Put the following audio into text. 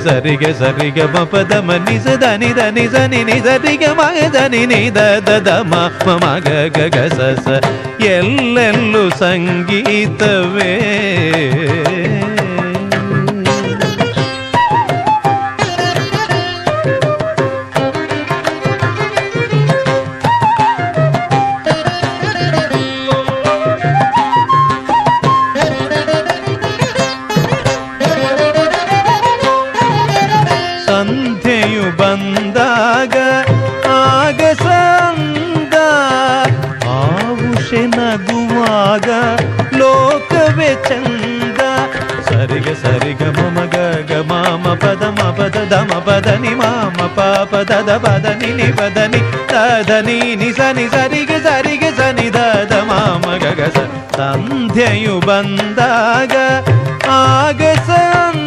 ಸರಿಗೆ ಸರಿಗೆ ಮಪದ ಮನಿ ಸದನಿ ಧನಿ ಸನಿ ನಿ ಸರಿಗೆ ಮಗ ಧನಿ ನಿ ದ ಮಗ ಗಗ ಸ ಎಲ್ಲೆಲ್ಲೂ ಸಂಗೀತವೇ. ಸಂಧ್ಯೆಯು ಬಂದಾಗ ಆಗ ಸಂದ ಆವುಷೆ ನಗುವಾಗ ಲೋಕವೇ ಚಂದ. ಸರಿಗ ಸರಿಗ ಮಮ ಗ ಮಾಮ ಪದ ಮ ಪದ ಧಮ ಪದ ನಿ ಮಾಮ ಪಾಪ ದದ ಪದ ನಿ ನಿ ಪದ ನಿ ದ ನಿ ನಿ ಸ ನಿ ಸರಿಗೆ ಸರಿಗೆ ಸ ನಿ ದ ಮಾಮ ಗಗ ಸ. ಸಂಧ್ಯೆಯು ಬಂದಾಗ ಆಗ ಸಂದ